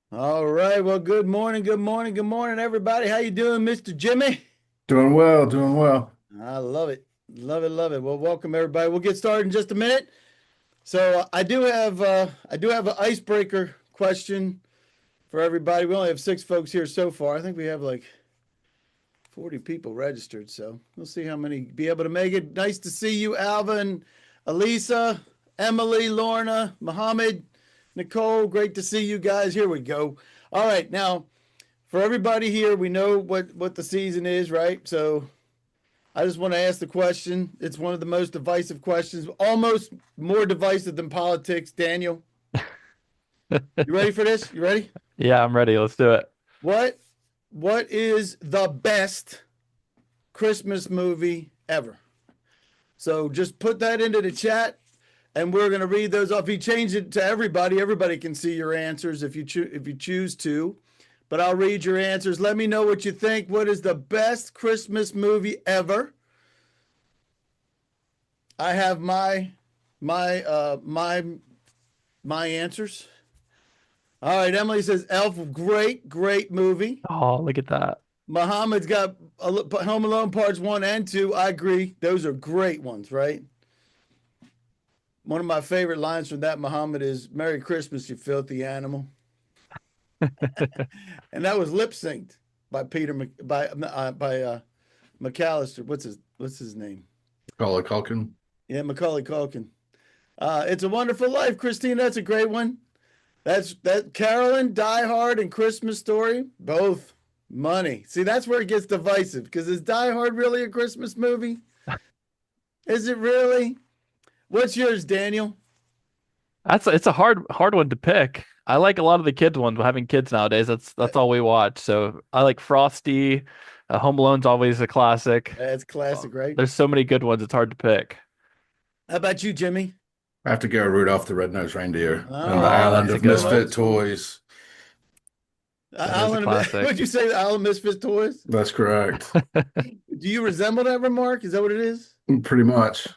All right. Well, good morning, everybody. How you doing, Mr. Jimmy? Doing well, doing well. I love it. Love it, love it. Well, welcome everybody. We'll get started in just a minute. So I do have an icebreaker question for everybody. We only have 6 folks here so far. I think we have like 40 people registered, so we'll see how many be able to make it. Nice to see you, Alvin, Elisa, Emily, Lorna, Mohammed, Nicole. Great to see you guys. Here we go. All right, now for everybody here, we know what the season is, right? So I just want to ask the question. It's one of the most divisive questions, almost more divisive than politics. Daniel, you ready for this? You ready? Yeah, I'm ready. Let's do it. What what is the best Christmas movie ever? So just put that into the chat and we're going to read those off. If you change it to everybody, everybody can see your answers if you choose to. But I'll read your answers. Let me know what you think. What is the best Christmas movie ever? I have my answers. All right, Emily says Elf, great movie. Oh, look at that. Muhammad's got Home Alone parts 1 and 2. I agree. Those are great ones, right? One of my favorite lines from that Muhammad is "Merry Christmas, you filthy animal," and that was lip synced by McAllister. What's his name? Macaulay Culkin. Yeah, Macaulay Culkin. It's a Wonderful Life, Christine. That's a great one. That Carolyn, Die Hard, and Christmas Story, both money. See, that's where it gets divisive because is Die Hard really a Christmas movie? Is it really? What's yours, Daniel? It's a hard one to pick. I like a lot of the kids ones. Having kids nowadays, that's all we watch. So I like Frosty. Home Alone's always a classic. That's classic, right? There's so many good ones. It's hard to pick. How about you, Jimmy? I have to go Rudolph the Red-Nosed Reindeer and the Oh, Oh, Island that's a of good one. Misfit Toys. That is a classic. What'd you say? The Island of Misfit Toys? That's correct. Do you resemble that remark? Is that what it is? Pretty much.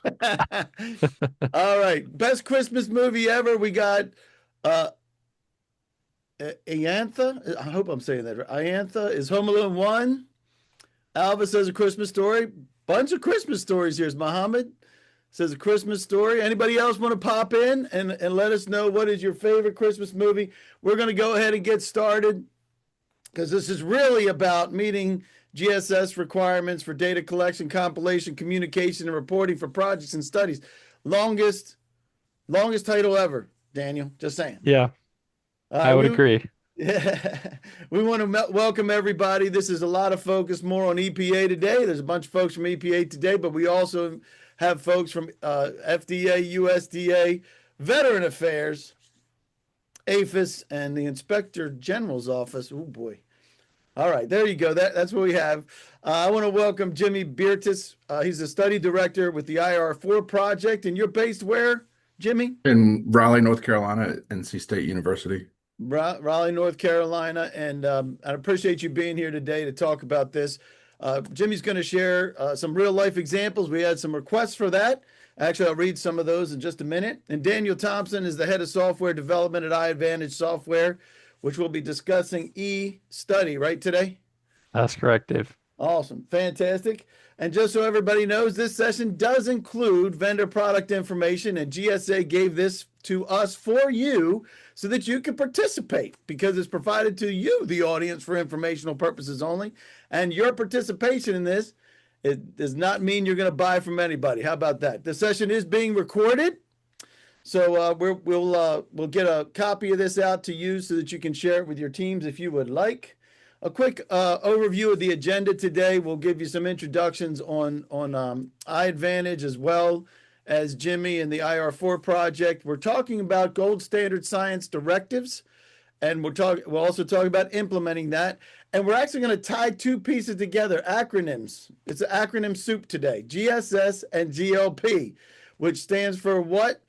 All right. Best Christmas movie ever. We got uh Iantha. I hope I'm saying that right. Iantha is Home Alone 1. Alva says A Christmas Story. Bunch of Christmas stories. Here's Muhammad says A Christmas Story. Anybody else want to pop in and let us know what is your favorite Christmas movie? We're going to go ahead and get started because this is really about meeting GSS requirements for data collection, compilation, communication, and reporting for projects and studies. Longest title ever, Daniel. Just saying. Yeah, All I right, would agree. yeah, we want to welcome everybody. This is a lot of focus more on EPA today. There's a bunch of folks from EPA today, but we also have folks from FDA, USDA, Veteran Affairs, APHIS, and the Inspector General's office. Oh boy. All right, there you go. That's what we have. I want to welcome Jimmy Beertis. He's the study director with the IR4 project, and you're based where, Jimmy? In Raleigh, North Carolina, at NC State University. Raleigh, North Carolina, and I appreciate you being here today to talk about this. Jimmy's going to share some real life examples. We had some requests for that. Actually, I'll read some of those in just a minute. And Daniel Thompson is the head of software development at iAdvantage Software, which we'll be discussing e-study, right, today? That's correct, Dave. Awesome. Fantastic. And just so everybody knows, this session does include vendor product information, and GSA gave this to us for you so that you can participate because it's provided to you, the audience, for informational purposes only. And your participation in this, it does not mean you're going to buy from anybody. How about that? The session is being recorded. So we'll get a copy of this out to you so that you can share it with your teams if you would like. A quick overview of the agenda today. We'll give you some introductions on iAdvantage as well as Jimmy and the IR4 project. We're talking about gold standard science directives, and we'll also talk about implementing that. And we're actually going to tie two pieces together, acronyms. It's an acronym soup today, GSS and GLP, which stands for what,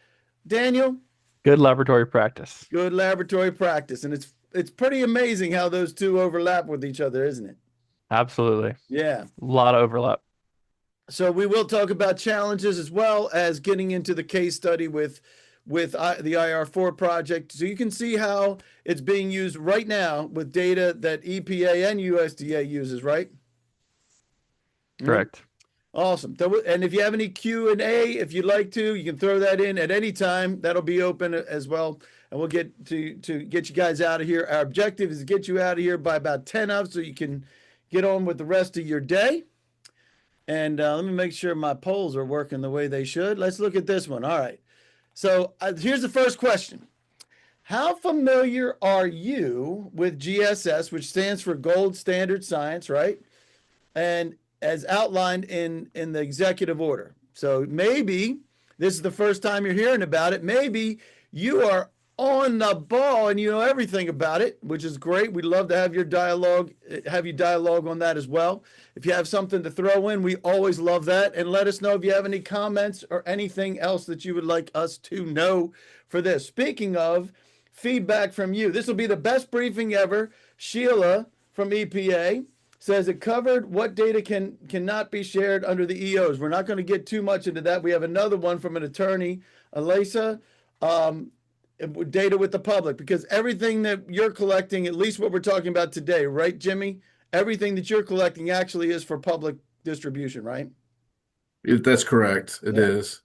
Daniel? Good laboratory practice. Good laboratory practice. And it's pretty amazing how those two overlap with each other, isn't it? Absolutely. Yeah. A lot of overlap. So we will talk about challenges as well as getting into the case study with with the IR4 project. So you can see how it's being used right now with data that EPA and USDA uses, right? Correct. Awesome. And if you have any Q&A, if you'd like to, you can throw that in at any time. That'll be open as well. And we'll get to get you guys out of here. Our objective is to get you out of here by about 10 of, so you can get on with the rest of your day. And let me make sure my polls are working the way they should. Let's look at this one. All right. So here's the first question. How familiar are you with GSS, which stands for Gold Standard Science, right? And as outlined in the executive order. So maybe this is the first time you're hearing about it. Maybe you are on the ball and you know everything about it, which is great. We'd love to have you dialogue on that as well. If you have something to throw in, we always love that. And let us know if you have any comments or anything else that you would like us to know for this. Speaking of feedback from you, this will be the best briefing ever. Sheila from EPA says it covered what data cannot be shared under the EOs. We're not going to get too much into that. We have another one from an attorney, Elisa, data with the public, because everything that you're collecting, at least what we're talking about today, right, Jimmy? Everything that you're collecting actually is for public distribution, right? That's correct. It is.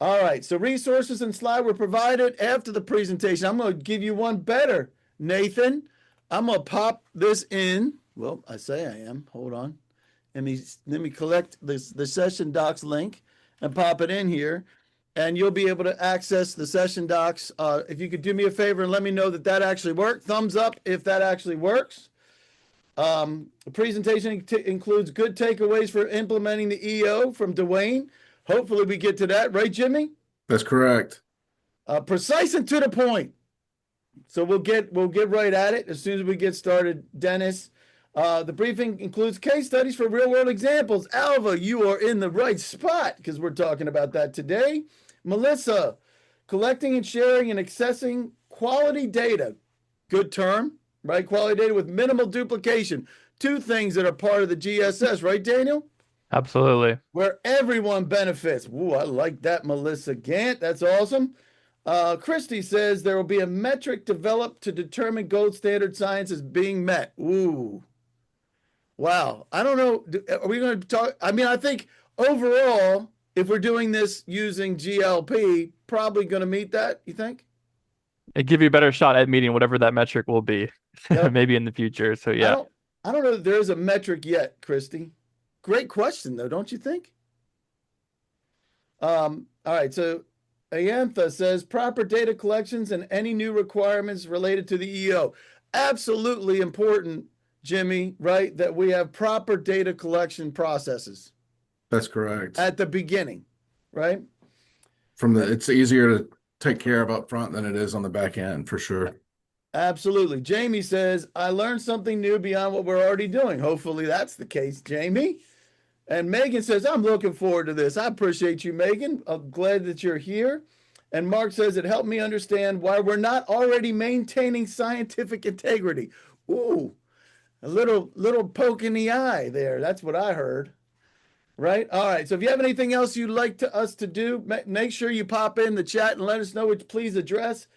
All right. So resources and slide were provided after the presentation. I'm going to give you one better, Nathan. I'm going to pop this in. Well, I say I am. Hold on. Let me collect the session docs link and pop it in here. And you'll be able to access the session docs. If you could do me a favor and let me know that that actually worked. Thumbs up if that actually works. The presentation includes good takeaways for implementing the EO from Dwayne. Hopefully we get to that. Right, Jimmy? That's correct. Precise and to the point. So we'll get right at it as soon as we get started, Dennis. The briefing includes case studies for real-world examples. Alva, you are in the right spot because we're talking about that today. Melissa, collecting and sharing and accessing quality data. Good term, right? Quality data with minimal duplication. Two things that are part of the GSS, right, Daniel? Absolutely. Where everyone benefits. Ooh, I like that, Melissa Gant. That's awesome. Christy says there will be a metric developed to determine gold standard science is being met. Ooh. Wow. I don't know. Are we going to talk? I mean, I think overall, if we're doing this using GLP, probably going to meet that, you think? It give you a better shot at meeting whatever that metric will be, Yep. maybe in the future. So yeah. I don't know that there is a metric yet, Christy. Great question, though, don't you think? All right. So Ayantha says proper data collections and any new requirements related to the EO. Absolutely important, Jimmy, right? That we have proper data collection processes. That's correct. At the beginning, right? It's easier to take care of up front than it is on the back end, for sure. Absolutely. Jamie says, I learned something new beyond what we're already doing. Hopefully that's the case, Jamie. And Megan says, I'm looking forward to this. I appreciate you, Megan. I'm glad that you're here. And Mark says, it helped me understand why we're not already maintaining scientific integrity. Ooh, a little poke in the eye there. That's what I heard. Right? All right. So if you have anything else you'd like us to do, make sure you pop in the chat and let us know which please address.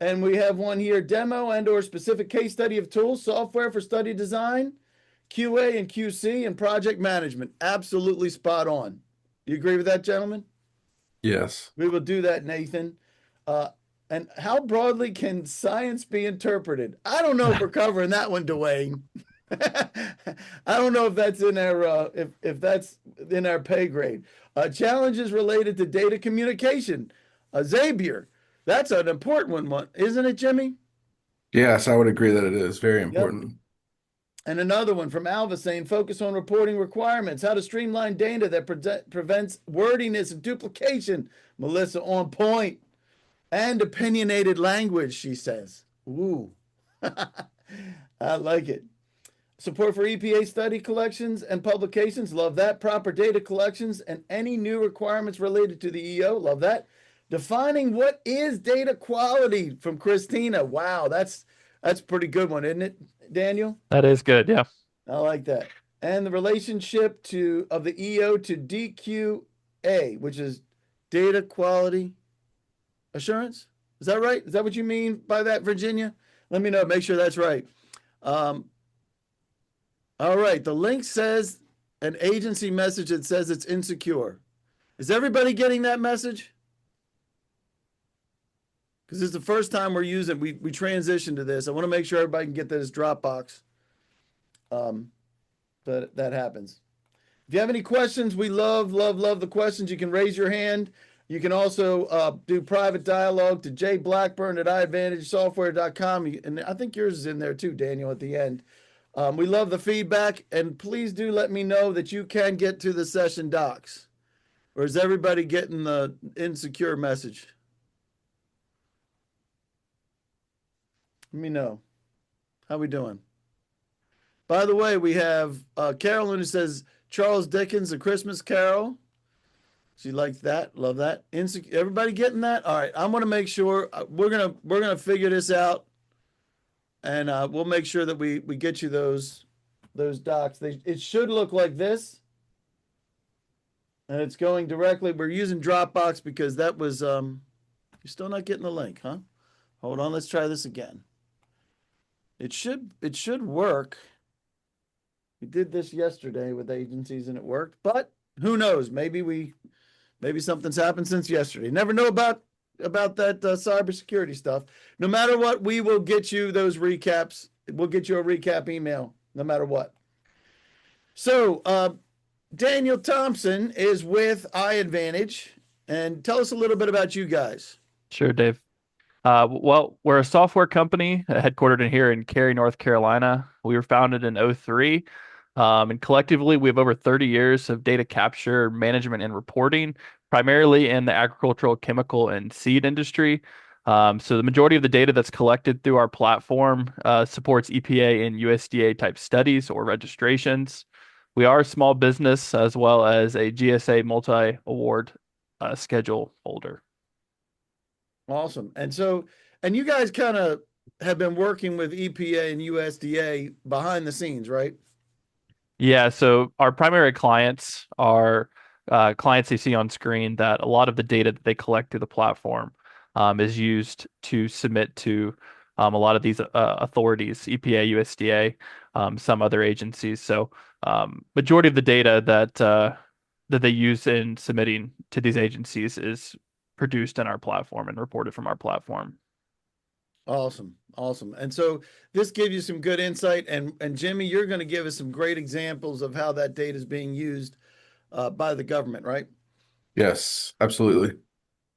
And we have one here, demo and or specific case study of tools, software for study design, QA and QC, and project management. Absolutely spot on. You agree with that, gentlemen? Yes. We will do that, Nathan. And how broadly can science be interpreted? I don't know if we're covering that one, Dwayne. I don't know if that's in our if that's in our pay grade. Challenges related to data communication. Xavier, that's an important one, isn't it, Jimmy? Yes, I would agree that it is very important. Yep. And another one from Alva saying, focus on reporting requirements, how to streamline data that prevents wordiness and duplication. Melissa, on point. And opinionated language, she says. Ooh, I like it. Support for EPA study collections and publications. Love that. Proper data collections and any new requirements related to the EO. Love that. Defining what is data quality from Christina. Wow, that's a pretty good one, isn't it, Daniel? That is good. Yeah. I like that. And the relationship of the EO to DQA, which is data quality assurance. Is that right? Is that what you mean by that, Virginia? Let me know. Make sure that's right. Um, all right. The link says an agency message that says it's insecure. Is everybody getting that message? Because it's the first time we're using, we transitioned to this. I want to make sure everybody can get this Dropbox. That happens. If you have any questions, we love the questions. You can raise your hand. You can also do private dialogue to jblackburn at iadvantagesoftware.com. And I think yours is in there too, Daniel, at the end. We love the feedback. And please do let me know that you can get to the session docs. Or is everybody getting the insecure message? Let me know. How we doing? By the way, we have Carolyn who says Charles Dickens, A Christmas Carol. She likes that. Love that. Everybody getting that? All right. I want to make sure we're gonna figure this out, and we'll make sure that we get you those docs. It should look like this, and it's going directly. We're using Dropbox because that was you're still not getting the link, huh? Hold on. Let's try this again. It should work. We did this yesterday with agencies and it worked, but who knows? Maybe something's happened since yesterday. Never know about that cybersecurity stuff. No matter what, we will get you those recaps. We'll get you a recap email, no matter what. So Daniel Thompson is with iAdvantage, and tell us a little bit about you guys. Sure, Dave. Well, we're a software company headquartered in here in Cary, North Carolina. We were founded in '03. And collectively, we have over 30 years of data capture, management, and reporting, primarily in the agricultural, chemical, and seed industry. So the majority of the data that's collected through our platform supports EPA and USDA type studies or registrations. We are a small business as well as a GSA multi-award schedule holder. Awesome. And you guys kind of have been working with EPA and USDA behind the scenes, right? Yeah, so our primary clients are clients you see on screen that a lot of the data that they collect through the platform is used to submit to a lot of these authorities, EPA, USDA, some other agencies. So majority of the data that they use in submitting to these agencies is produced in our platform and reported from our platform. Awesome. Awesome. And so this gives you some good insight. And Jimmy, you're going to give us some great examples of how that data is being used by the government, right? Yes, absolutely.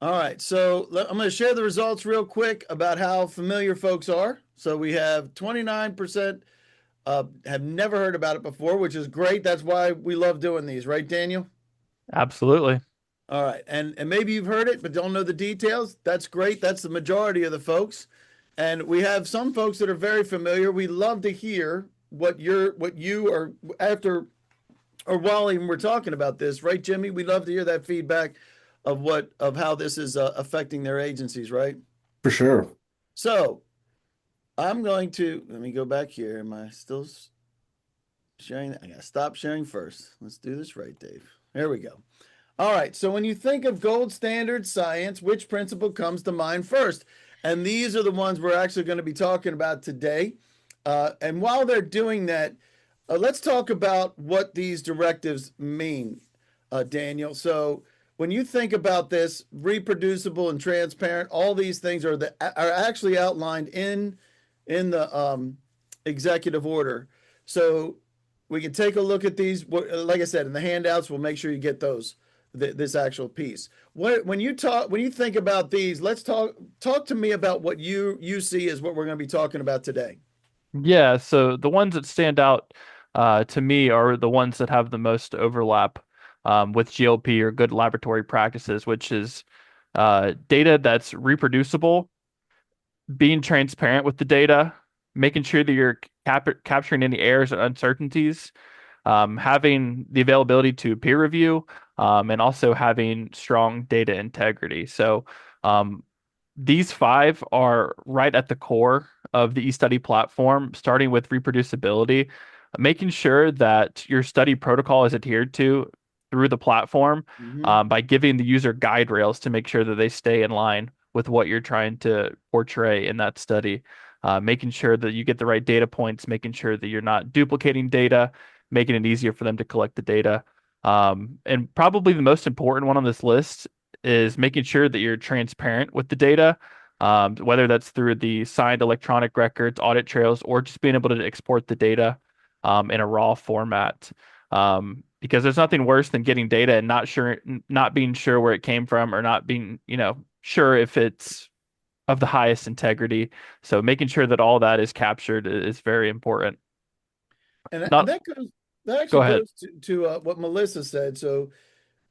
All right. So I'm going to share the results real quick about how familiar folks are. So we have 29% have never heard about it before, which is great. That's why we love doing these, right, Daniel? Absolutely. All right. And maybe you've heard it, but don't know the details. That's great. That's the majority of the folks. And we have some folks that are very familiar. We love to hear what you are after or while even we're talking about this, right, Jimmy? We love to hear that feedback of how this is affecting their agencies, right? For sure. So let me go back here. Am I still sharing? I gotta stop sharing first. Let's do this right, Dave. There we go. All right. So when you think of gold standard science, which principle comes to mind first? And these are the ones we're actually going to be talking about today. And while they're doing that, let's talk about what these directives mean, Daniel. So when you think about this, reproducible and transparent, all these things are actually outlined in the executive order. So we can take a look at these. Like I said, in the handouts, we'll make sure you get those. This actual piece. When you think about these, let's talk to me about what you see as what we're going to be talking about today. Yeah, so the ones that stand out to me are the ones that have the most overlap with GLP or good laboratory practices, which is data that's reproducible, being transparent with the data, making sure that you're capturing any errors and uncertainties, having the availability to peer review, and also having strong data integrity. So these five are right at the core of the eStudy platform, starting with reproducibility, making sure that your study protocol is adhered to through the platform by giving the user guide rails to make sure that they stay in line with what you're trying to portray in that study. Making sure that you get the right data points, making sure that you're not duplicating data, making it easier for them to collect the data. And probably the most important one on this list is making sure that you're transparent with the data, whether that's through the signed electronic records, audit trails, or just being able to export the data in a raw format. Because there's nothing worse than getting data and not being sure where it came from, or not being, sure if it's of the highest integrity. So making sure that all that is captured is very important. And Not, that Go actually ahead. goes to what Melissa said. So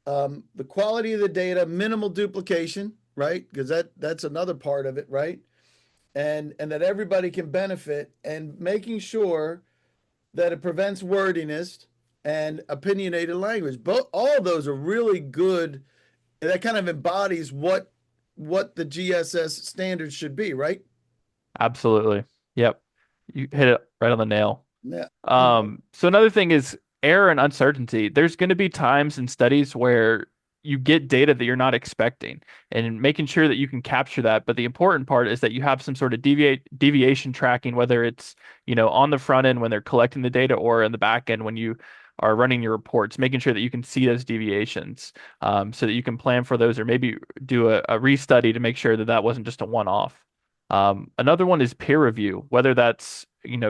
the quality of the data, minimal duplication, right? Because that's another part of it, right? And that everybody can benefit, and making sure that it prevents wordiness and opinionated language. Both all of those are really good. That kind of embodies what the GSS standards should be, right? Absolutely. Yep. You hit it right on the nail. Yeah. So another thing is error and uncertainty. There's going to be times in studies where you get data that you're not expecting, and making sure that you can capture that. But the important part is that you have some sort of deviation tracking, whether it's, on the front end when they're collecting the data, or in the back end when you are running your reports, making sure that you can see those deviations, so that you can plan for those, or maybe do a restudy to make sure that that wasn't just a one-off. Another one is peer review, whether that's,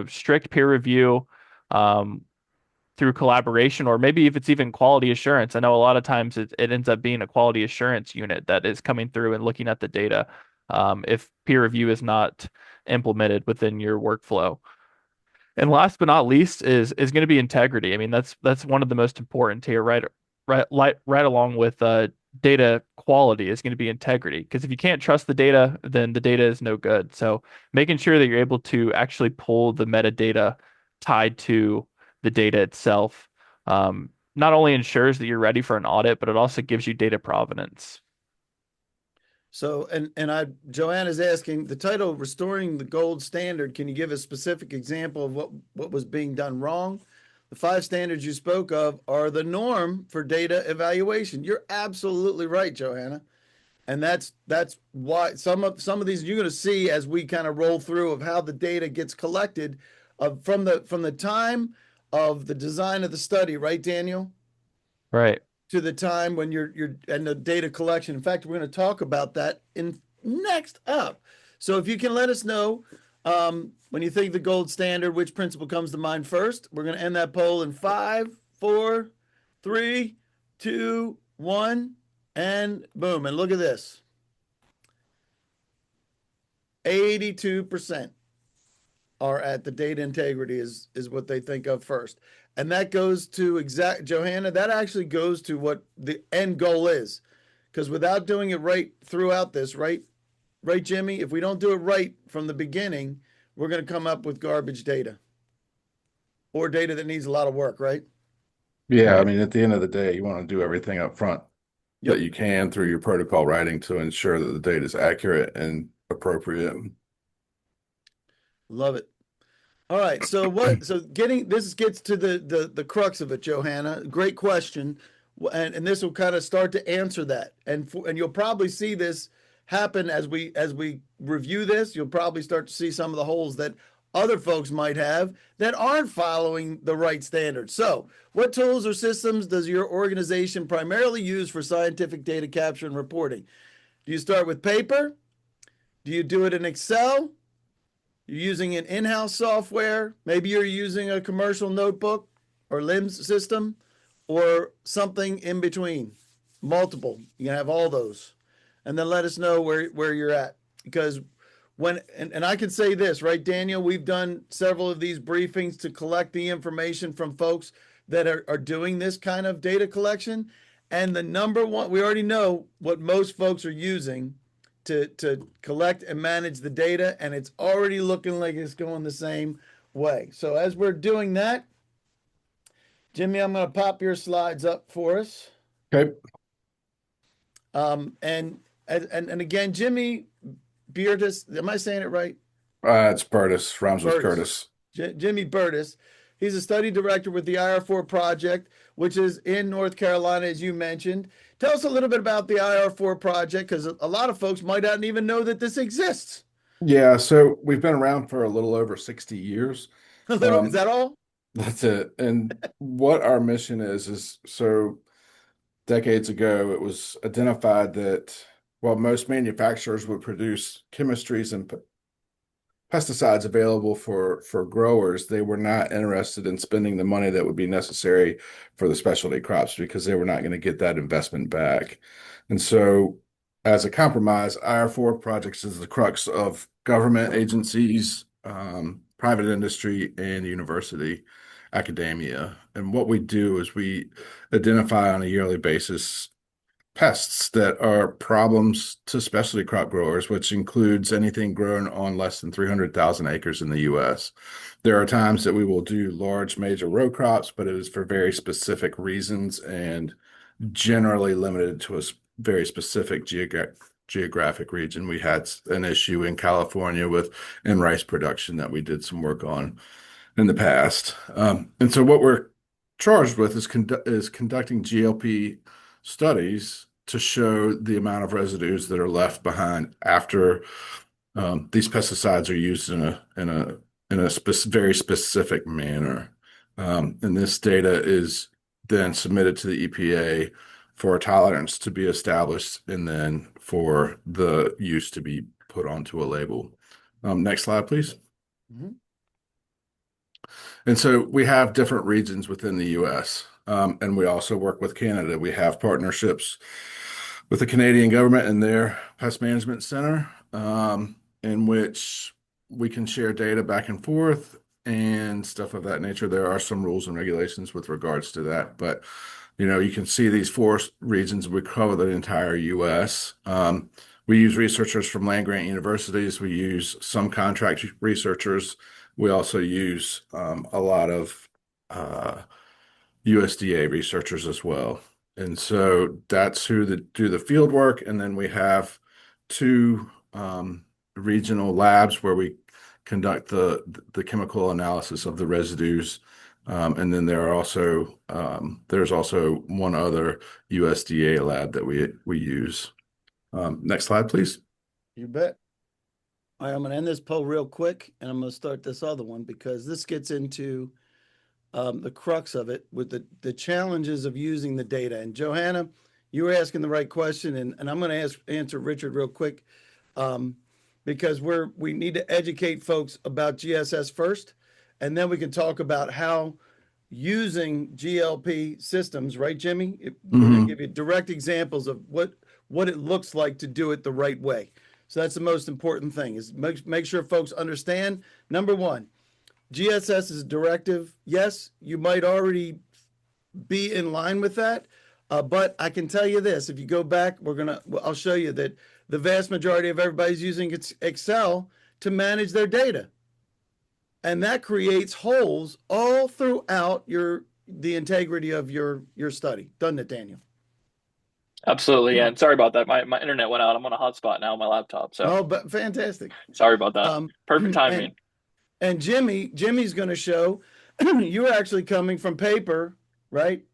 strict peer review, um, through collaboration, or maybe if it's even quality assurance. I know a lot of times it ends up being a quality assurance unit that is coming through and looking at the data, if peer review is not implemented within your workflow. And last but not least is going to be integrity. I mean, that's one of the most important here, right along with data quality is going to be integrity. Because if you can't trust the data, then the data is no good. So making sure that you're able to actually pull the metadata tied to the data itself, not only ensures that you're ready for an audit, but it also gives you data provenance. So, Joanna's asking the title, Restoring the Gold Standard. Can you give a specific example of what was being done wrong? The 5 standards you spoke of are the norm for data evaluation. You're absolutely right, Johanna. And that's why some of these you're going to see as we kind of roll through of how the data gets collected, from the time of the design of the study, right, Daniel? Right. To the time when you're and the data collection. In fact, we're going to talk about that in next up. So if you can let us know, when you think the gold standard, which principle comes to mind first. We're going to end that poll in 5, 4, 3, 2, 1, and boom. And look at this. 82% are at the data integrity is what they think of first. And that goes to Johanna, that actually goes to what the end goal is. Because without doing it right throughout this, right, Jimmy? If we don't do it right from the beginning, we're going to come up with garbage data, or data that needs a lot of work, right? Yeah, I Right. mean, at the end of the day, you want to do everything up front that Yep. you can through your protocol writing to ensure that the data is accurate and appropriate. Love it. All right. So getting this gets to the crux of it, Johanna. Great question. And this will kind of start to answer that. And you'll probably see this happen as we review this. You'll probably start to see some of the holes that other folks might have that aren't following the right standards. So, what tools or systems does your organization primarily use for scientific data capture and reporting? Do you start with paper? Do you do it in Excel? You're using an in-house software. Maybe you're using a commercial notebook or LIMS system, or something in between. Multiple. You can have all those. And then let us know where you're at. Because and I can say this, right, Daniel? We've done several of these briefings to collect the information from folks that are doing this kind of data collection. And the number one, we already know what most folks are using to collect and manage the data, and it's already looking like it's going the same way. So as we're doing that, Jimmy, I'm going to pop your slides up for us. Okay. And again, Jimmy Beartis, am I saying it right? It's Burtis, rhymes with Burtis. Curtis. Jimmy Burtis. He's a study director with the IR4 project, which is in North Carolina, as you mentioned. Tell us a little bit about the IR4 project, because a lot of folks might not even know that this exists. Yeah, so we've been around for a little over 60 years. A little, is Um, that all? that's it. And what our mission is so decades ago, it was identified that while most manufacturers would produce chemistries and pesticides available for growers, they were not interested in spending the money that would be necessary for the specialty crops because they were not going to get that investment back. And so, as a compromise, IR4 projects is the crux of government agencies, private industry, and university academia. And what we do is we identify on a yearly basis pests that are problems to specialty crop growers, which includes anything grown on less than 300,000 acres in the US. There are times that we will do large major row crops, but it is for very specific reasons and generally limited to a very specific geographic region. We had an issue in California with in rice production that we did some work on in the past. And so what we're charged with is conducting GLP studies to show the amount of residues that are left behind after these pesticides are used in a very specific manner. And this data is then submitted to the EPA for a tolerance to be established and then for the use to be put onto a label. Next slide, please. Mhm. And so we have different regions within the US, and we also work with Canada. We have partnerships with the Canadian government and their pest management center, in which we can share data back and forth and stuff of that nature. There are some rules and regulations with regards to that, but you can see these four regions. We cover the entire US. We use researchers from land-grant universities. We use some contract researchers. We also use a lot of USDA researchers as well. And so that's who do the field work. And then we have two regional labs where we conduct the chemical analysis of the residues. And then there's also one other USDA lab that we use. Next slide, please. You bet. All right, I'm going to end this poll real quick, and I'm going to start this other one because this gets into the crux of it with the challenges of using the data. And Johanna, you were asking the right question, and I'm going to answer Richard real quick because we need to educate folks about GSS first, and then we can talk about how using GLP systems, right, Jimmy? We're going to give you direct examples of what it looks like to do it the right way. So that's the most important thing is make sure folks understand. Number one, GSS is a directive. Yes, you might already be in line with that, but I can tell you this: if you go back, I'll show you that the vast majority of everybody's using Excel to manage their data, and that creates holes all throughout the integrity of your study, doesn't it, Daniel? Absolutely, yeah. And sorry about that. My internet went out. I'm on a hotspot now on my laptop. So Oh, but fantastic. sorry about that. Perfect timing. And Jimmy's going to show you're actually coming from paper, right?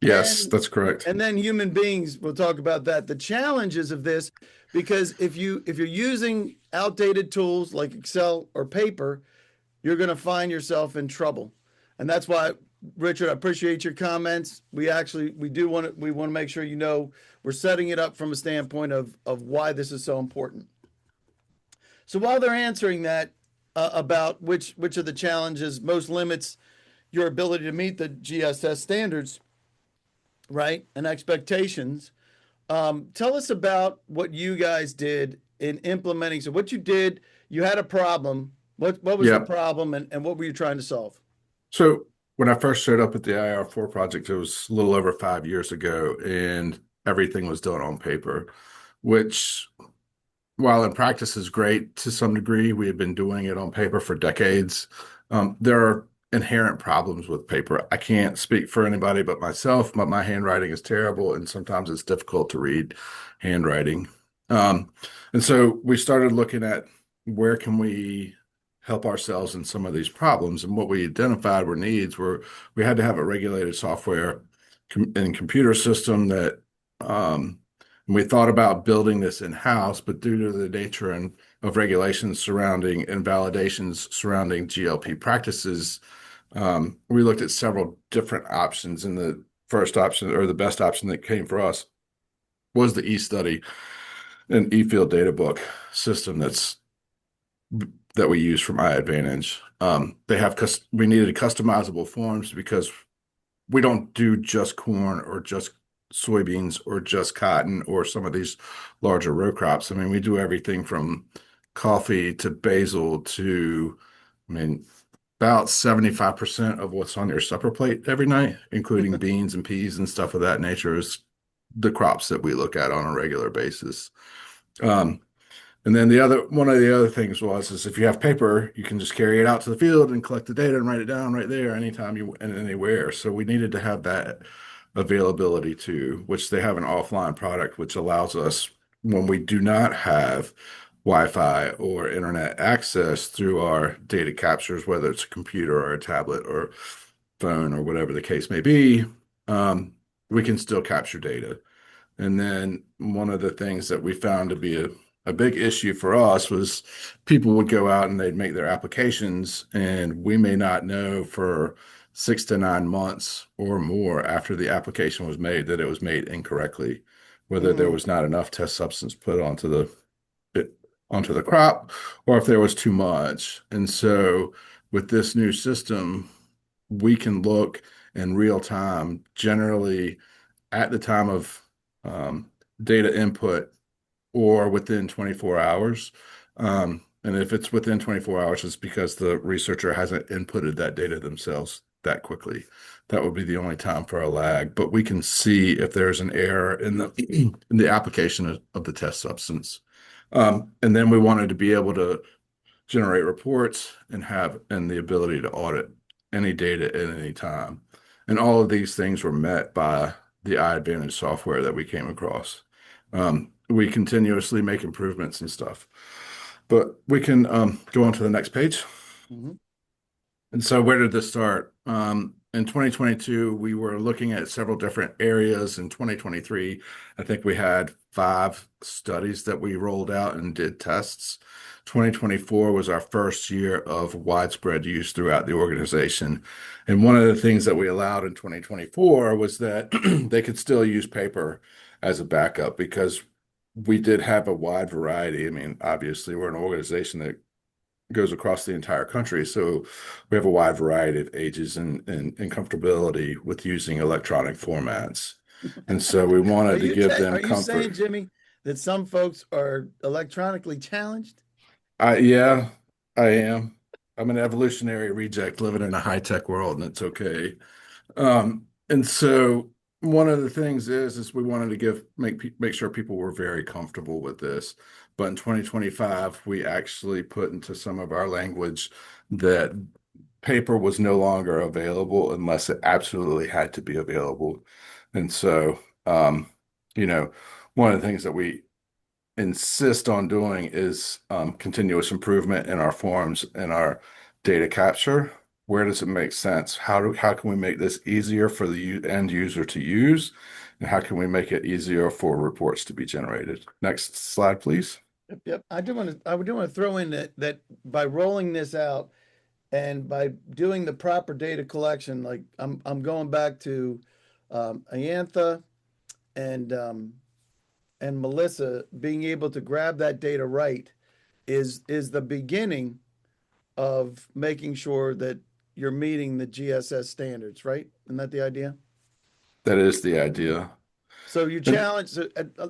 Yes, that's correct. And then human beings, we'll talk about that. The challenges of this, because if you're using outdated tools like Excel or paper, you're going to find yourself in trouble. And that's why, Richard, I appreciate your comments. We want to make sure we're setting it up from a standpoint of why this is so important. So while they're answering that about which of the challenges most limits your ability to meet the GSS standards, right, and expectations, tell us about what you guys did in implementing. So what you did, you had a problem. What was the problem, and what were you trying to solve? So when I first showed up at the IR4 project, it was a little over 5 years ago, and everything was done on paper, which, while in practice is great to some degree, we had been doing it on paper for decades. There are inherent problems with paper. I can't speak for anybody but myself, but my handwriting is terrible, and sometimes it's difficult to read handwriting. And so we started looking at where can we help ourselves in some of these problems. And what we identified were needs were we had to have a regulated software and computer system that we thought about building this in-house, but due to the nature of regulations surrounding and validations surrounding GLP practices, we looked at several different options. And the first option, or the best option that came for us, was the eStudy and eField data book system that we use from iAdvantage. We needed customizable forms because we don't do just corn or just soybeans or just cotton or some of these larger row crops. I mean, we do everything from coffee to basil to, I mean, about 75% of what's on your supper plate every night, including beans and peas and stuff of that nature, is the crops that we look at on a regular basis. And then one of the other things is if you have paper, you can just carry it out to the field and collect the data and write it down right there anytime and anywhere. So we needed to have that availability too, which they have an offline product, which allows us, when we do not have Wi-Fi or internet access through our data captures, whether it's a computer or a tablet or phone or whatever the case may be, we can still capture data. And then one of the things that we found to be a big issue for us was people would go out and they'd make their applications, and we may not know for 6 to 9 months or more after the application was made that it was made incorrectly, whether there was not enough test substance put onto the crop or if there was too much. And so with this new system, we can look in real time, generally at the time of data input or within 24 hours. And if it's within 24 hours, it's because the researcher hasn't inputted that data themselves that quickly. That would be the only time for a lag. But we can see if there's an error in the application of the test substance. And then we wanted to be able to generate reports and the ability to audit any data at any time. And all of these things were met by the iAdvantage software that we came across. We continuously make improvements and stuff. But we can go on to the next page. And so where did this start? In 2022, we were looking at several different areas. In 2023, I think we had 5 studies that we rolled out and did tests. 2024 was our first year of widespread use throughout the organization. And one of the things that we allowed in 2024 was that they could still use paper as a backup because we did have a wide variety. I mean, obviously, we're an organization that goes across the entire country. So we have a wide variety of ages and comfortability with using electronic formats. And so we wanted to give them comfort. Are you saying, Jimmy, that some folks are electronically challenged? Yeah, I am. I'm an evolutionary reject living in a high-tech world, and it's okay. And so one of the things is we wanted to make sure people were very comfortable with this. But in 2025, we actually put into some of our language that paper was no longer available unless it absolutely had to be available. And so, one of the things that we insist on doing is continuous improvement in our forms and our data capture. Where does it make sense? How can we make this easier for the end user to use? And how can we make it easier for reports to be generated? Next slide, please. Yep. I do want to throw in that by rolling this out and by doing the proper data collection, like I'm going back to Iantha and Melissa being able to grab that data right is the beginning of making sure that you're meeting the GSS standards, right? Isn't that the idea? That is the idea. So you challenge.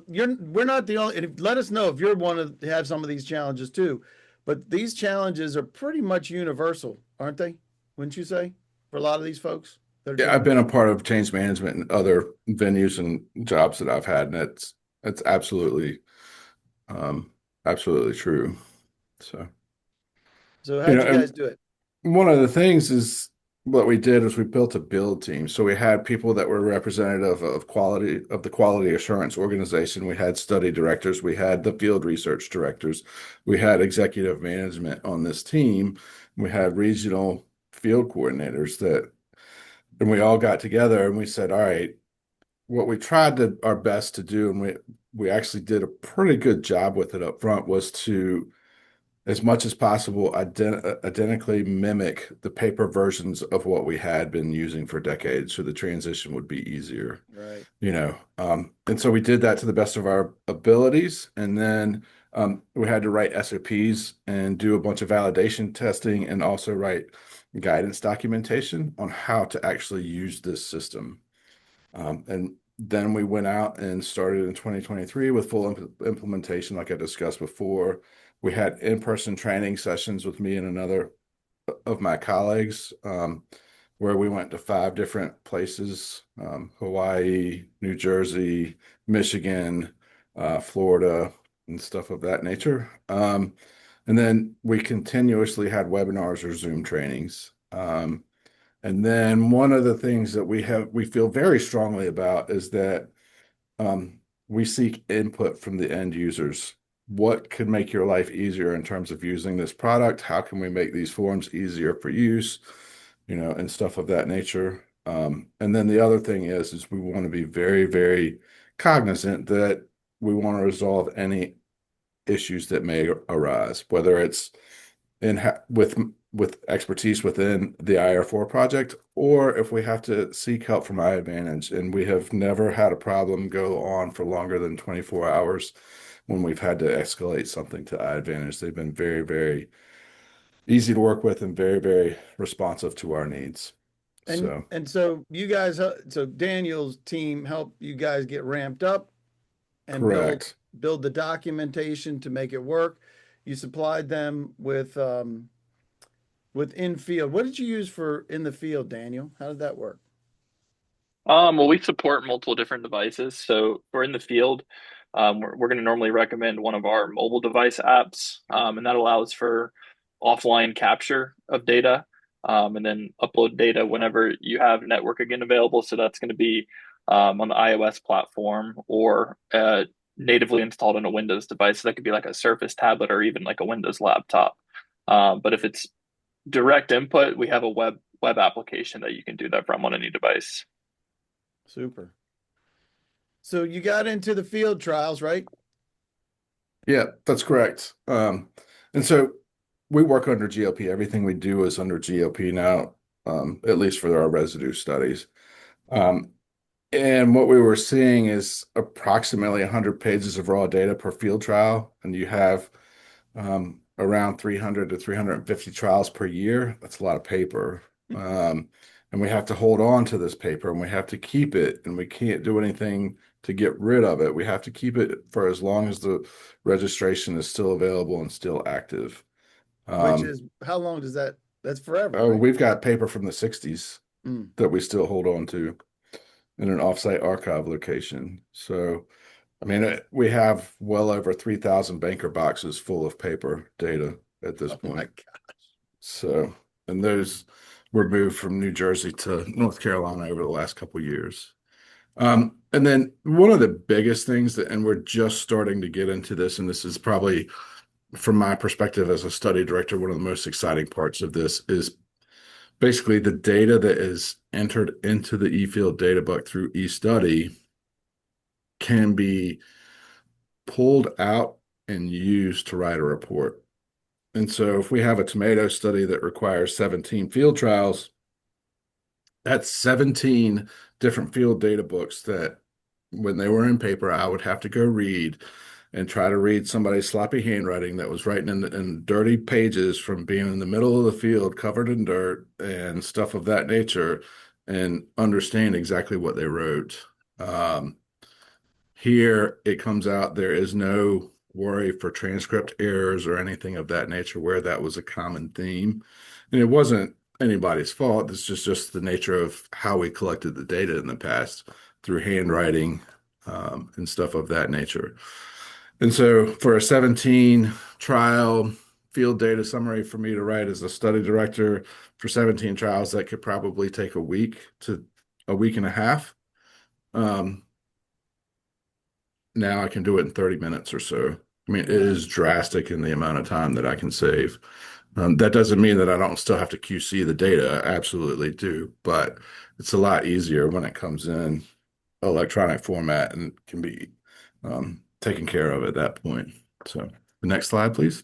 We're not the only. And let us know if you're one to have some of these challenges too. But these challenges are pretty much universal, aren't they? Wouldn't you say, for a lot of these folks? Yeah, I've been a part of change management and other venues and jobs that I've had, and it's absolutely true. So how did you guys do it? One of the things is what we did is we built a build team. So we had people that were representative of the quality assurance organization. We had study directors, we had the field research directors, we had executive management on this team. We had regional field coordinators and we all got together and we said, all right, what we tried our best to do, and we actually did a pretty good job with it up front, was to, as much as possible, identically mimic the paper versions of what we had been using for decades, so the transition would be easier. Right. And so we did that to the best of our abilities, and then we had to write SOPs and do a bunch of validation testing, and also write guidance documentation on how to actually use this system. And then we went out and started in 2023 with full implementation, like I discussed before. We had in-person training sessions with me and another of my colleagues, where we went to 5 different places, Hawaii, New Jersey, Michigan, Florida, and stuff of that nature. And then we continuously had webinars or Zoom trainings. And then one of the things that we feel very strongly about is that we seek input from the end users. What could make your life easier in terms of using this product? How can we make these forms easier for use? And stuff of that nature. And then the other thing is we want to be very, very cognizant that we want to resolve any issues that may arise, whether it's with expertise within the IR4 project, or if we have to seek help from iAdvantage. And we have never had a problem go on for longer than 24 hours when we've had to escalate something to iAdvantage. They've been very, very easy to work with and very, very responsive to our needs. So you guys, so Daniel's team helped you guys get ramped up and Correct. build the documentation to make it work. You supplied them with in field. What did you use for in the field, Daniel? How did that work? Well, we support multiple different devices. So we're in the field. We're going to normally recommend one of our mobile device apps, and that allows for offline capture of data, and then upload data whenever you have network again available. So that's going to be on the iOS platform or natively installed on a Windows device. So that could be like a Surface tablet or even like a Windows laptop. But if it's direct input, we have a web application that you can do that from on any device. Super. So you got into the field trials, right? Yeah, that's correct. And so we work under GLP. Everything we do is under GLP now, at least for our residue studies. And what we were seeing is approximately 100 pages of raw data per field trial, and you have around 300 to 350 trials per year. That's a lot of paper. And we have to hold on to this paper, and we have to keep it, and we can't do anything to get rid of it. We have to keep it for as long as the registration is still available and still active. Which is, how long does that's forever, right? We've got paper from the 60s that we still hold on to in an offsite archive location. So, I mean, we have well over 3,000 banker boxes full of paper data at this point. My gosh. So, and those were moved from New Jersey to North Carolina over the last couple of years. And then one of the biggest things and we're just starting to get into this, and this is probably, from my perspective as a study director, one of the most exciting parts of this is basically the data that is entered into the eField data book through eStudy can be pulled out and used to write a report. And so if we have a tomato study that requires 17 field trials, that's 17 different field data books that when they were in paper, I would have to go read and try to read somebody's sloppy handwriting that was writing in dirty pages from being in the middle of the field covered in dirt and stuff of that nature and understand exactly what they wrote. Here it comes out there is no worry for transcript errors or anything of that nature, where that was a common theme. And it wasn't anybody's fault. It's just the nature of how we collected the data in the past through handwriting and stuff of that nature. And so for a 17 trial, field data summary for me to write as a study director for 17 trials that could probably take a week to a week and a half. Now I can do it in 30 minutes or so. I mean, it is drastic in the amount of time that I can save. That doesn't mean that I don't still have to QC the data. I absolutely do, but it's a lot easier when it comes in electronic format and can be taken care of at that point. So the next slide, please.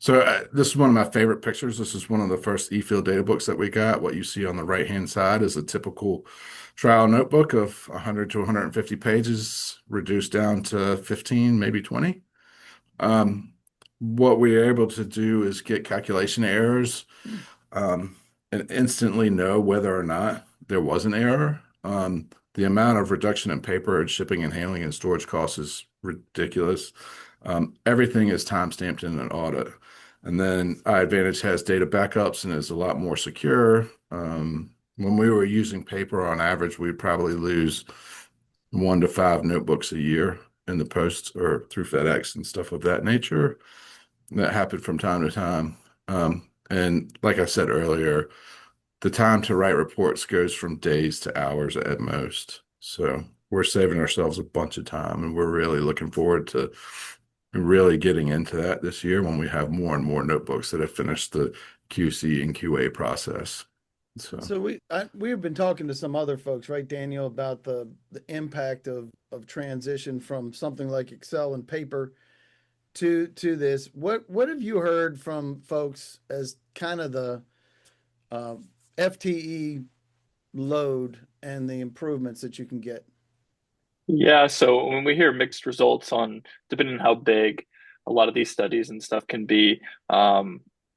So this is one of my favorite pictures. This is one of the first eField data books that we got. What you see on the right-hand side is a typical trial notebook of 100 to 150 pages, reduced down to 15, maybe 20. What we are able to do is get calculation errors and instantly know whether or not there was an error. The amount of reduction in paper and shipping and handling and storage costs is ridiculous. Everything is time-stamped in an audit. And then iAdvantage has data backups and is a lot more secure. When we were using paper on average, we'd probably lose 1 to 5 notebooks a year in the post or through FedEx and stuff of that nature. That happened from time to time. And like I said earlier, the time to write reports goes from days to hours at most. So we're saving ourselves a bunch of time, and we're really looking forward to really getting into that this year when we have more and more notebooks that have finished the QC and QA process. So we've been talking to some other folks, right, Daniel, about the impact of transition from something like Excel and paper to this. What have you heard from folks as kind of the FTE load and the improvements that you can get? Yeah, so when we hear mixed results on depending on how big a lot of these studies and stuff can be,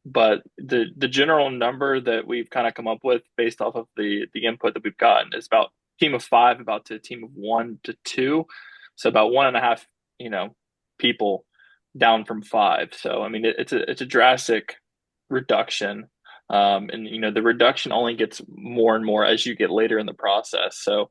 but the general number that we've kind of come up with based off of the input that we've gotten is about team of 5 about to a team of 1 to 2, so about 1.5 people down from 5. So I mean it's a drastic reduction, and the reduction only gets more and more as you get later in the process. So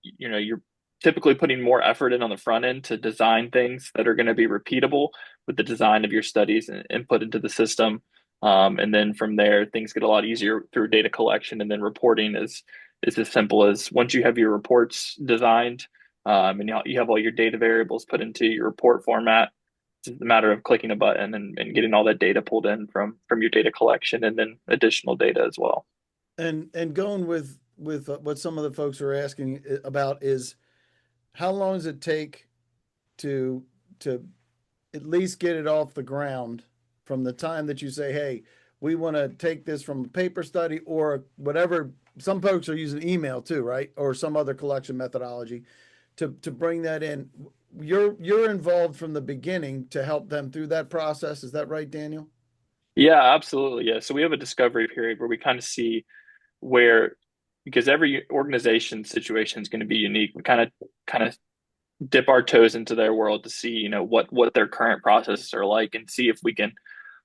you're typically putting more effort in on the front end to design things that are going to be repeatable with the design of your studies and input into the system. And then from there, things get a lot easier through data collection, and then reporting is as simple as once you have your reports designed, and you have all your data variables put into your report format. It's a matter of clicking a button and getting all that data pulled in from your data collection and then additional data as well. And going with what some of the folks are asking about is how long does it take to at least get it off the ground from the time that you say, hey, we want to take this from a paper study or whatever. Some folks are using email too, right? Or some other collection methodology to bring that in. You're involved from the beginning to help them through that process. Is that right, Daniel? Yeah, absolutely. Yeah. So we have a discovery period where we kind of see where, because every organization situation is going to be unique. We kind of dip our toes into their world to see, what their current processes are like, and see if we can,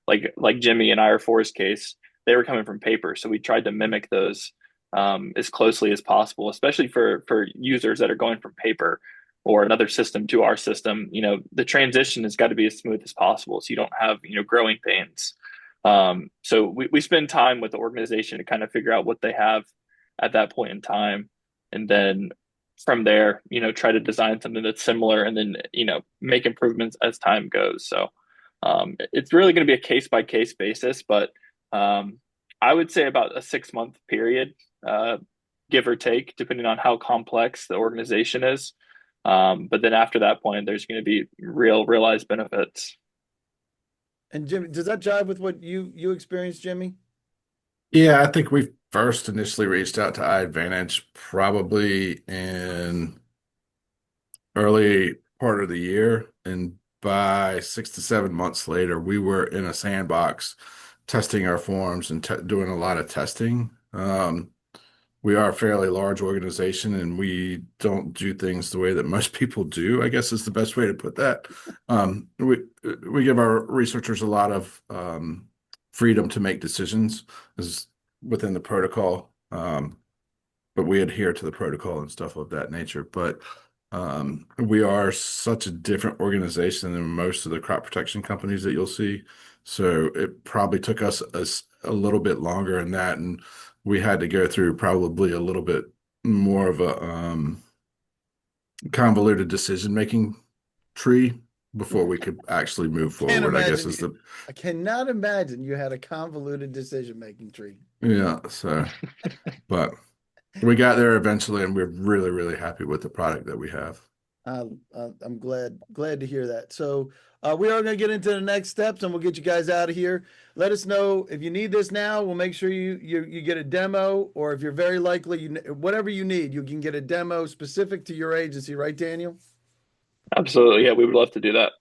like Jimmy and I, or Forrest's case, they were coming from paper, so we tried to mimic those as closely as possible, especially for users that are going from paper or another system to our system. The transition has got to be as smooth as possible, so you don't have growing pains. So we spend time with the organization to kind of figure out what they have at that point in time, and then from there, try to design something that's similar, and then make improvements as time goes. So it's really going to be a case by case basis, but I would say about a 6-month period, give or take, depending on how complex the organization is. But then after that point, there's going to be realized benefits. And Jimmy, does that jive with what you experienced, Jimmy? Yeah, I think we first initially reached out to iAdvantage probably in early part of the year, and by 6 to 7 months later, we were in a sandbox testing our forms and doing a lot of testing. We are a fairly large organization, and we don't do things the way that most people do, I guess is the best way to put that. We give our researchers a lot of freedom to make decisions within the protocol, but we adhere to the protocol and stuff of that nature. But We are such a different organization than most of the crop protection companies that you'll see. So it probably took us a little bit longer in that, and we had to go through probably a little bit more of a convoluted decision-making tree before we could actually move Can't forward, I guess imagine is the, I cannot imagine you had a convoluted decision-making tree. yeah, so, but we got there eventually, and we're really, really happy with the product that we have. I'm glad to hear that. So we are going to get into the next steps, and we'll get you guys out of here. Let us know if you need this now. We'll make sure you get a demo, or if you're very likely, whatever you need, you can get a demo specific to your agency, right, Daniel? Absolutely. Yeah, we would love to do that.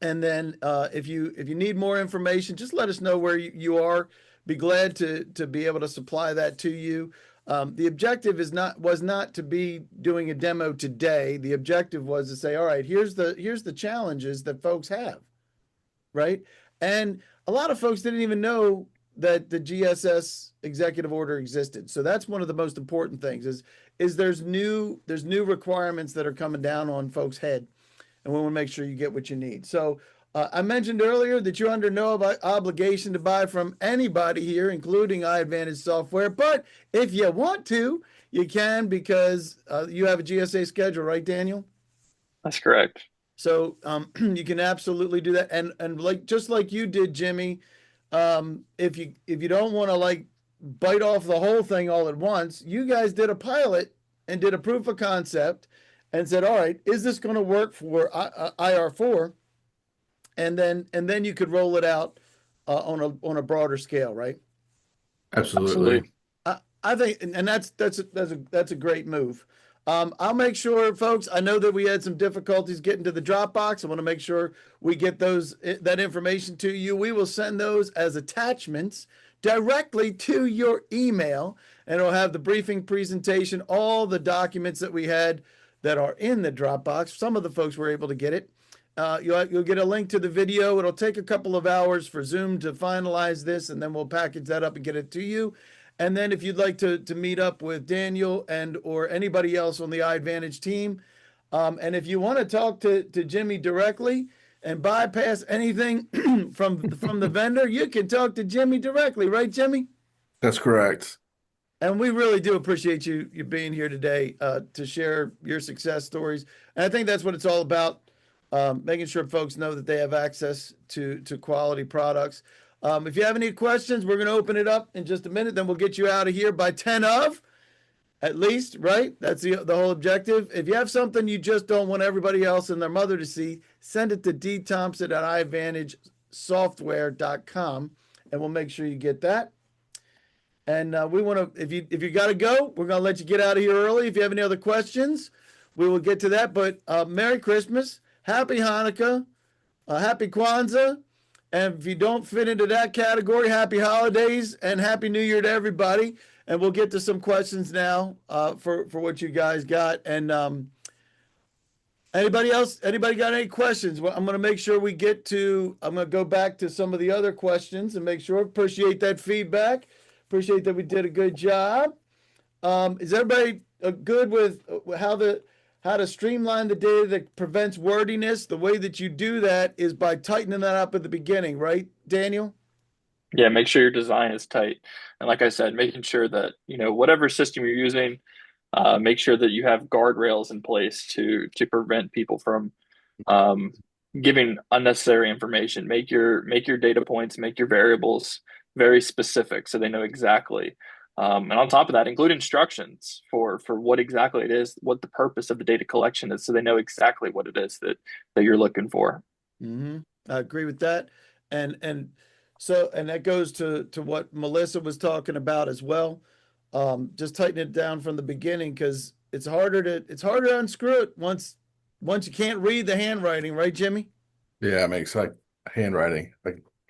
And then if you need more information, just let us know where you are. Be glad to be able to supply that to you. The objective was not to be doing a demo today. The objective was to say, all right, here's the challenges that folks have, right? And a lot of folks didn't even know that the GSS executive order existed. So that's one of the most important things is there's new requirements that are coming down on folks' head, and we want to make sure you get what you need. So I mentioned earlier that you're under no obligation to buy from anybody here, including iAdvantage software. But if you want to, you can, because you have a GSA schedule, right, Daniel? That's correct. So you can absolutely do that. And just like you did, Jimmy, if you don't want to like bite off the whole thing all at once, you guys did a pilot and did a proof of concept and said, all right, is this going to work for IR4? And then you could roll it out on a broader scale, right? Absolutely. I think, and that's a great move. I'll make sure, folks. I know that we had some difficulties getting to the Dropbox. I want to make sure we get that information to you. We will send those as attachments directly to your email, and it'll have the briefing presentation, all the documents that we had that are in the Dropbox. Some of the folks were able to get it. You'll get a link to the video. It'll take a couple of hours for Zoom to finalize this, and then we'll package that up and get it to you. And then if you'd like to meet up with Daniel or anybody else on the iAdvantage team, and if you want to talk to Jimmy directly and bypass anything from the vendor, you can talk to Jimmy directly, right, Jimmy? That's correct. And we really do appreciate you being here today to share your success stories. And I think that's what it's all about, making sure folks know that they have access to quality products. If you have any questions, we're going to open it up in just a minute. Then we'll get you out of here by 10 of, at least, right? That's the whole objective. If you have something you just don't want everybody else and their mother to see, send it to dthompson@iadvantagesoftware.com, and we'll make sure you get that. And we want to, if you got to go, we're going to let you get out of here early. If you have any other questions, we will get to that. But Merry Christmas, Happy Hanukkah, Happy Kwanzaa. And if you don't fit into that category, Happy Holidays and Happy New Year to everybody. And we'll get to some questions now for what you guys got. And anybody got any questions? Well, I'm going to make sure I'm going to go back to some of the other questions and make sure. Appreciate that feedback. Appreciate that we did a good job. Is everybody good with how to streamline the data that prevents wordiness? The way that you do that is by tightening that up at the beginning, right, Daniel? Yeah, make sure your design is tight. And like I said, making sure that, whatever system you're using, make sure that you have guardrails in place to prevent people from giving unnecessary information. Make your data points, make your variables very specific so they know exactly. And on top of that, include instructions for what exactly it is, what the purpose of the data collection is, so they know exactly what it is that you're looking for. Mm-hmm. I agree with that. And that goes to what Melissa was talking about as well. Just tighten it down from the beginning, because it's harder to unscrew it once you can't read the handwriting, right, Jimmy? Yeah, it makes like handwriting.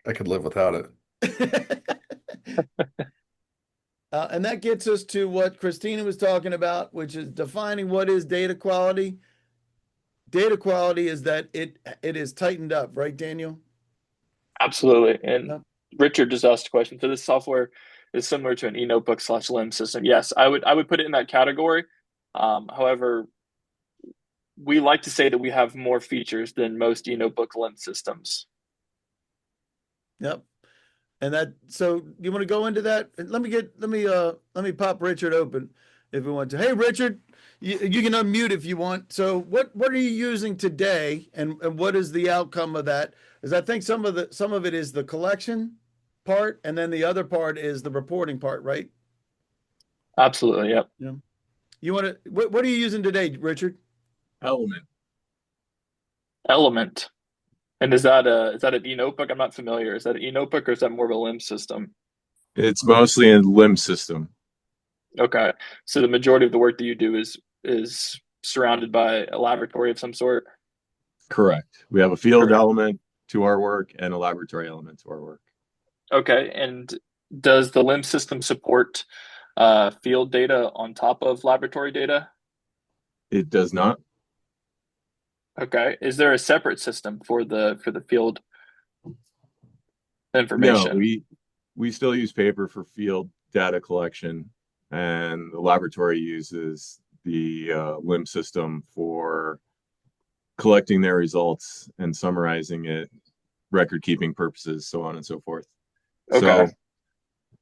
I could live without it. And that gets us to what Christina was talking about, which is defining what is data quality. Data quality is that it is tightened up, right, Daniel? Absolutely. And Richard just asked a question. So this software is similar to an eNotebook/LIMS system. Yes, I would put it in that category. However, we like to say that we have more features than most e-notebook lens systems. Yep. And that, so you want to go into that? Let me pop Richard open if we want to. Hey, Richard, you can unmute if you want. So what are you using today, and what is the outcome of that? Because I think some of it is the collection part, and then the other part is the reporting part, right? Absolutely. Yep. Yeah. You want to, what are you using today, Richard? Element. Element. And is that an e-notebook? I'm not familiar. Is that an e-notebook or is that more of a LIMS system? It's mostly a limb system. Okay. So the majority of the work that you do is surrounded by a laboratory of some sort? Correct. We have a field Correct. element to our work and a laboratory element to our work. Okay. And does the LIMS system support field data on top of laboratory data? It does not. Okay. Is there a separate system for the field No, information? we still use paper for field data collection, and the laboratory uses the limb system for collecting their results and summarizing it, record keeping purposes, so on and so forth. Okay.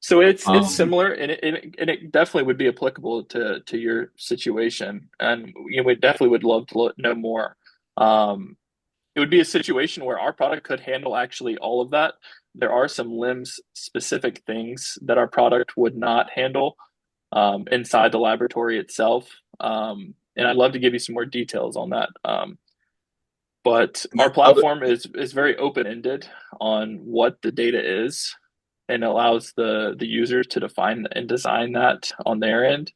So it's So, similar, and it definitely would be applicable to your situation, and we definitely would love to know more. It would be a situation where our product could handle actually all of that. There are some LIMS specific things that our product would not handle inside the laboratory itself, and I'd love to give you some more details on that. But our platform is very open ended on what the data is, and allows the users to define and design that on their end.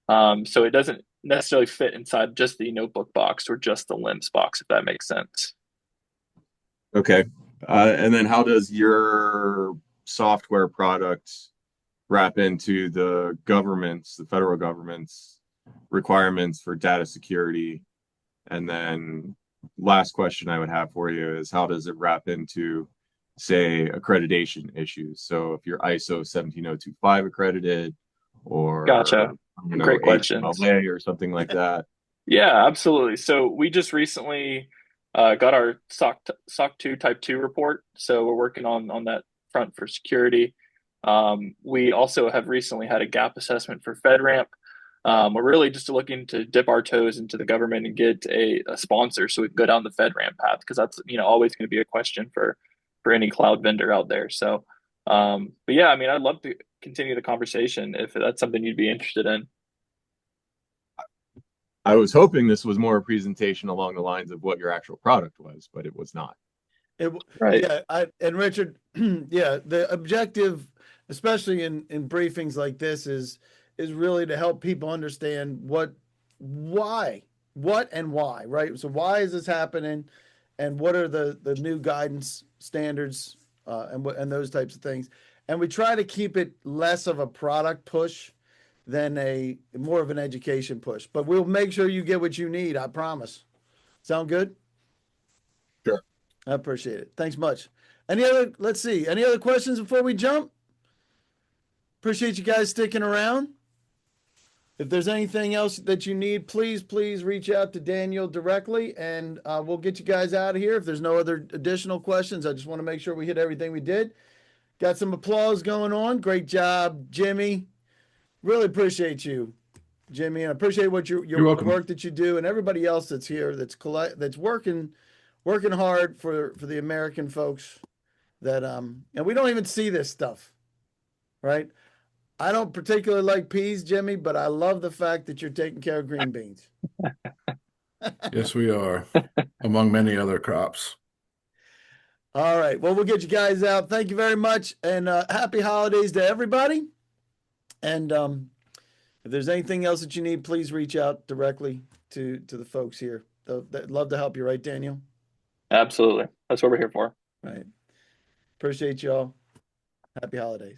So it doesn't necessarily fit inside just the notebook box or just the LIMS box, if that makes sense. okay. And then how does your software product wrap into the federal government's requirements for data security? And then last question I would have for you is how does it wrap into, say, accreditation issues? So if you're ISO 17025 accredited, or Gotcha. Great questions. HMLA or something like that. Yeah, absolutely. So we just recently got our SOC 2 Type 2 report. So we're working on that front for security. We also have recently had a gap assessment for FedRAMP. We're really just looking to dip our toes into the government and get a sponsor so we can go down the FedRAMP path, because that's always going to be a question for any cloud vendor out there. So, but yeah, I mean, I'd love to continue the conversation if that's something you'd be interested in. I was hoping this was more a presentation along the lines of what your actual product was, but it was not. Right. Yeah, and Richard, yeah, the objective, especially in briefings like this, is really to help people understand what and why, right? So why is this happening, and what are the new guidance standards, and those types of things. And we try to keep it less of a product push than more of an education push. But we'll make sure you get what you need, I promise. Sound good? Sure. I appreciate it. Thanks much. Let's see, any other questions before we jump? Appreciate you guys sticking around. If there's anything else that you need, please reach out to Daniel directly, and we'll get you guys out of here. If there's no other additional questions, I just want to make sure we hit everything we did. Got some applause going on. Great job, Jimmy. Really appreciate you, Jimmy, and I appreciate what your welcome. work that you do, and everybody else that's here that's working hard for the American folks. That and we don't even see this stuff, right? I don't particularly like peas, Jimmy, but I love the fact that you're taking care of green beans. Yes, we are, among many other crops. All right. Well, we'll get you guys out. Thank you very much, and happy holidays to everybody. And if there's anything else that you need, please reach out directly to the folks here. They'd love to help you, right, Daniel? Absolutely. That's what we're here for. Right. Appreciate y'all. Happy holidays.